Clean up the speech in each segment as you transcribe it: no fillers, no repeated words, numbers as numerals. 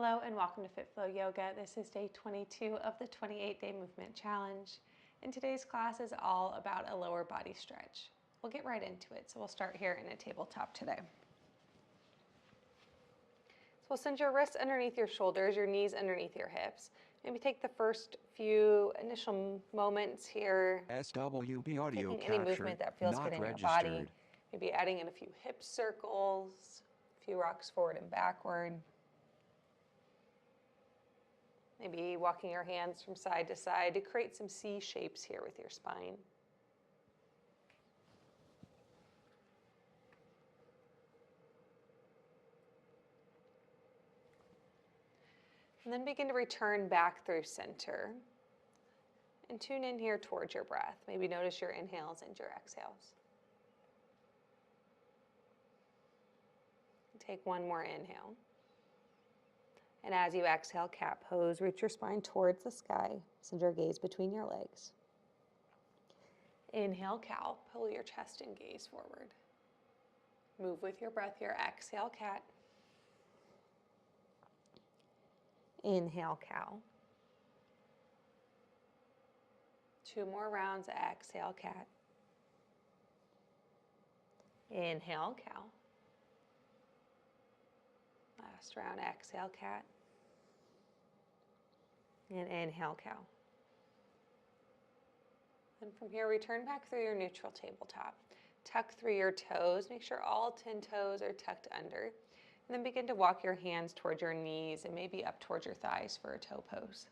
Hello and welcome to FitFlow Yoga. This is day 22 of the 28-day movement challenge. And today's class is all about a lower body stretch. We'll get right into it. So we'll start here in a tabletop today. So we'll send your wrists underneath your shoulders, your knees underneath your hips. Maybe take the first few initial moments here. SWB audio taking any movement that feels good in your body. Maybe adding in a few hip circles, a few rocks forward and backward. Maybe walking your hands from side to side to create some C shapes here with your spine. And then begin to return back through center. And tune in here towards your breath. Maybe notice your inhales and your exhales. Take one more inhale. And as you exhale, cat pose, reach your spine towards the sky. Send your gaze between your legs. Inhale, cow. Pull your chest and gaze forward. Move with your breath here. Exhale, cat. Inhale, cow. 2 more rounds. Exhale, cat. Inhale, cow. Last round, exhale, cat. And inhale, cow. And from here, return back through your neutral tabletop. Tuck through your toes. Make sure all 10 toes are tucked under. And then begin to walk your hands towards your knees and maybe up towards your thighs for a toe pose.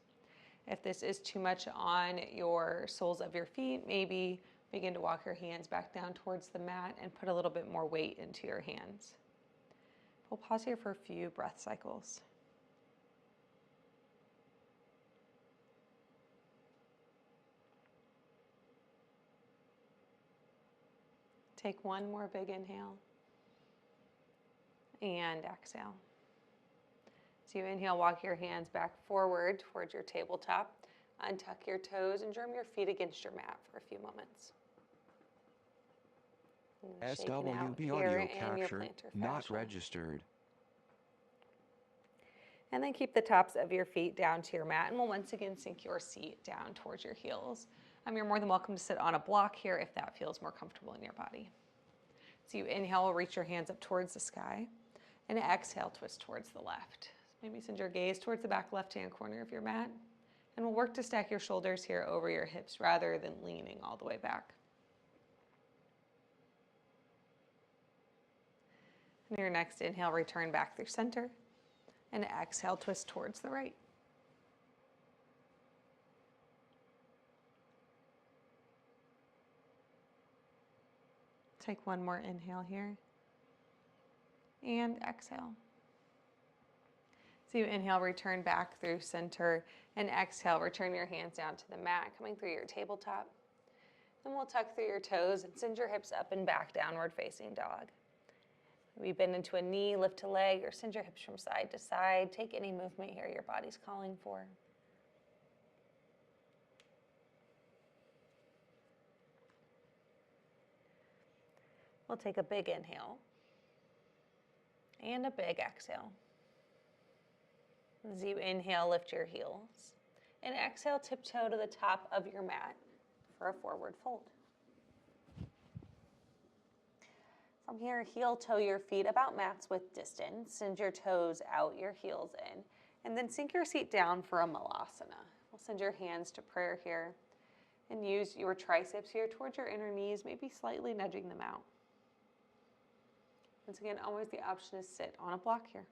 If this is too much on your soles of your feet, maybe begin to walk your hands back down towards the mat and put a little bit more weight into your hands. We'll pause here for a few breath cycles. Take one more big inhale and exhale. So you inhale, walk your hands back forward towards your tabletop, untuck your toes and drum your feet against your mat for a few moments. SWB audio capture not registered. And then keep the tops of your feet down to your mat, and we'll once again sink your seat down towards your heels. You're more than welcome to sit on a block here if that feels more comfortable in your body. So you inhale, reach your hands up towards the sky, and exhale, twist towards the left. Maybe send your gaze towards the back left-hand corner of your mat, and we'll work to stack your shoulders here over your hips rather than leaning all the way back. And your next inhale, return back through center. And exhale, twist towards the right. Take one more inhale here. And exhale. So you inhale, return back through center. And exhale, return your hands down to the mat, coming through your tabletop. Then we'll tuck through your toes and send your hips up and back, downward facing dog. Maybe bend into a knee, lift a leg, or send your hips from side to side. Take any movement here your body's calling for. We'll take a big inhale and a big exhale. As you inhale, lift your heels. And exhale, tiptoe to the top of your mat for a forward fold. From here, heel toe your feet about mat's width distance. Send your toes out, your heels in. And then sink your seat down for a malasana. We'll send your hands to prayer here. And use your triceps here towards your inner knees, maybe slightly nudging them out. Once again, always the option is sit on a block here.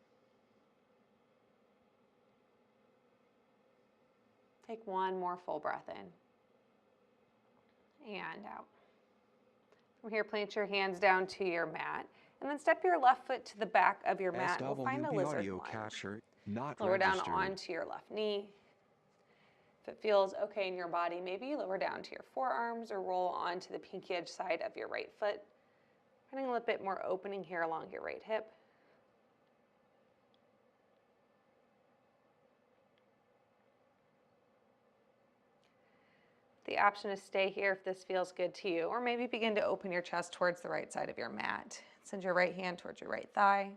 Take one more full breath in. And out. From here, plant your hands down to your mat, and then step your left foot to the back of your mat. We'll find a lizard lunge. Lower down onto your left knee. If it feels okay in your body, maybe lower down to your forearms or roll onto the pinky edge side of your right foot. Finding a little bit more opening here along your right hip. The option is stay here if this feels good to you, or maybe begin to open your chest towards the right side of your mat. Send your right hand towards your right thigh.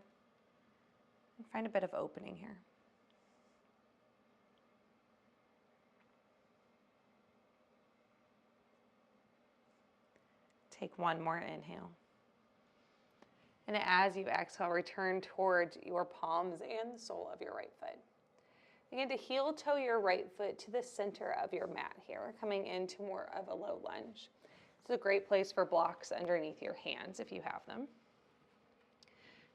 And find a bit of opening here. Take one more inhale. And as you exhale, return towards your palms and the sole of your right foot. Begin to heel toe your right foot to the center of your mat here, coming into more of a low lunge. It's a great place for blocks underneath your hands if you have them.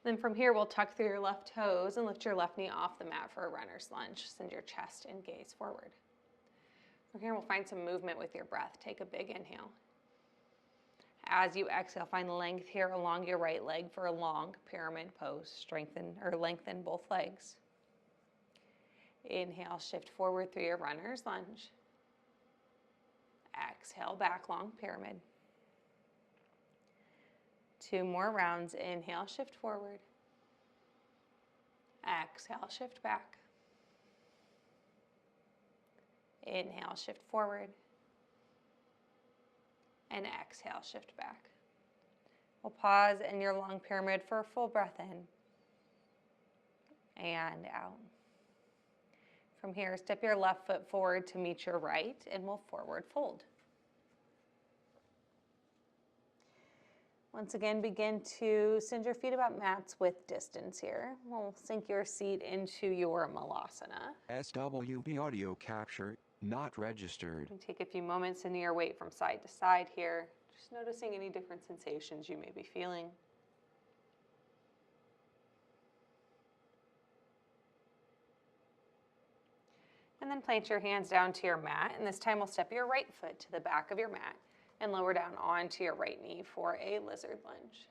Then from here, we'll tuck through your left toes and lift your left knee off the mat for a runner's lunge. Send your chest and gaze forward. From here, we'll find some movement with your breath. Take a big inhale. As you exhale, find length here along your right leg for a long pyramid pose. Strengthen or lengthen both legs. Inhale, shift forward through your runner's lunge. Exhale, back long pyramid. 2 more rounds. Inhale, shift forward. Exhale, shift back. Inhale, shift forward. And exhale, shift back. We'll pause in your long pyramid for a full breath in and out. From here, step your left foot forward to meet your right and we'll forward fold. Once again, begin to send your feet about mats with distance here. We'll sink your seat into your Malasana. SWB audio capture not registered. Take a few moments into your weight from side to side here, just noticing any different sensations you may be feeling. And then plant your hands down to your mat, and this time we'll step your right foot to the back of your mat and lower down onto your right knee for a lizard lunge.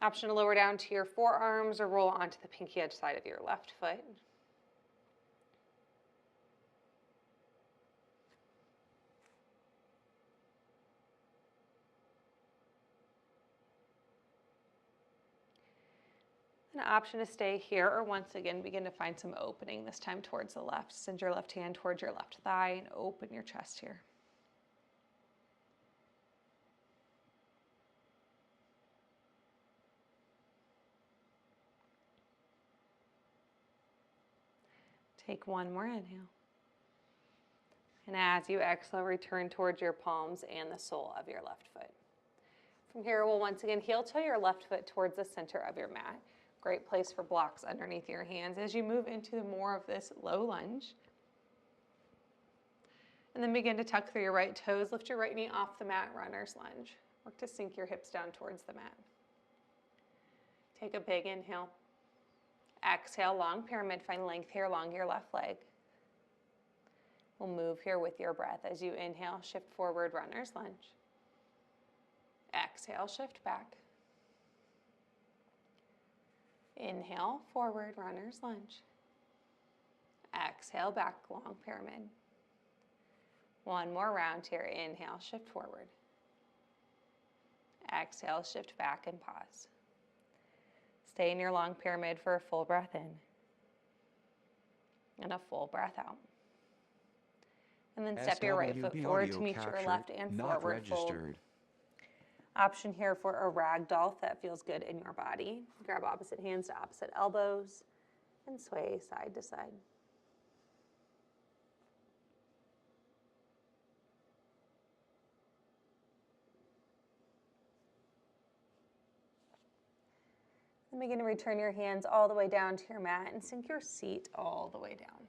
Option to lower down to your forearms or roll onto the pinky edge side of your left foot. An option to stay here or once again begin to find some opening, this time towards the left. Send your left hand towards your left thigh and open your chest here. Take one more inhale. And as you exhale, return towards your palms and the sole of your left foot. From here, we'll once again heel toe your left foot towards the center of your mat. Great place for blocks underneath your hands as you move into more of this low lunge. And then begin to tuck through your right toes, lift your right knee off the mat, runner's lunge. Work to sink your hips down towards the mat. Take a big inhale. Exhale, long pyramid, find length here along your left leg. We'll move here with your breath as you inhale, shift forward, runner's lunge. Exhale, shift back. Inhale, forward, runner's lunge. Exhale, back, long pyramid. One more round here. Inhale, shift forward. Exhale, shift back and pause. Stay in your long pyramid for a full breath in and a full breath out. And then step your right foot forward to meet your left and forward fold. Option here for a ragdoll if that feels good in your body. Grab opposite hands to opposite elbows and sway side to side. And begin to return your hands all the way down to your mat and sink your seat all the way down.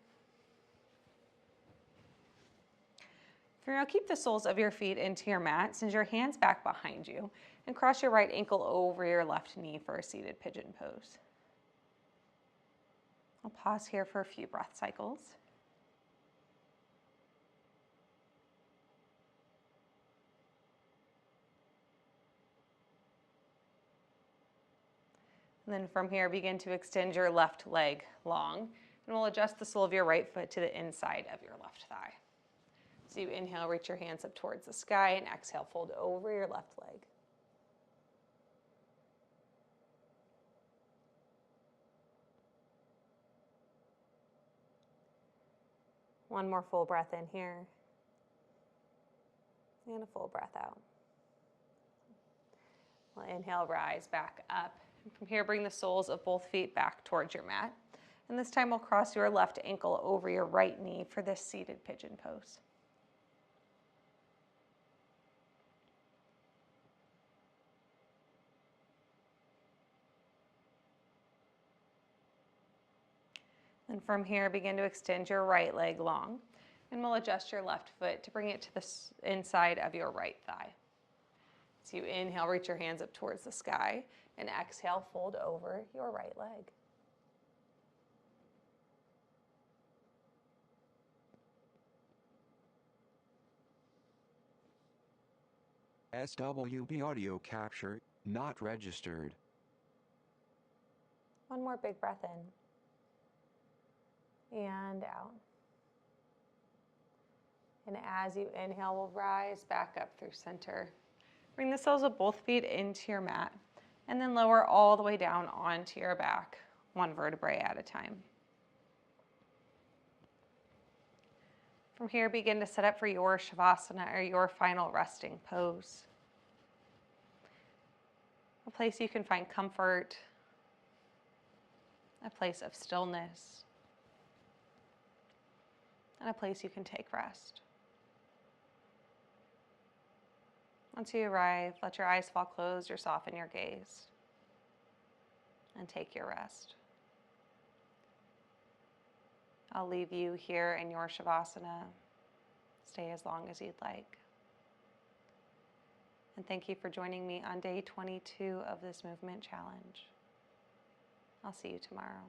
For now, keep the soles of your feet into your mat, send your hands back behind you, and cross your right ankle over your left knee for a seated pigeon pose. I'll pause here for a few breath cycles. And then from here, begin to extend your left leg long, and we'll adjust the sole of your right foot to the inside of your left thigh. So you inhale, reach your hands up towards the sky, and exhale, fold over your left leg. One more full breath in here, and a full breath out. We'll inhale, rise back up. And from here, bring the soles of both feet back towards your mat. And this time we'll cross your left ankle over your right knee for this seated pigeon pose. And from here, begin to extend your right leg long. And we'll adjust your left foot to bring it to the inside of your right thigh. So you inhale, reach your hands up towards the sky, and exhale, fold over your right leg. SWB audio capture, not registered. One more big breath in and out. And as you inhale, we'll rise back up through center. Bring the soles of both feet into your mat, and then lower all the way down onto your back, one vertebrae at a time. From here, begin to set up for your Shavasana, or your final resting pose. A place you can find comfort, a place of stillness, and a place you can take rest. Once you arrive, let your eyes fall closed or soften your gaze, and take your rest. I'll leave you here in your Shavasana. Stay as long as you'd like. And thank you for joining me on day 22 of this movement challenge. I'll see you tomorrow.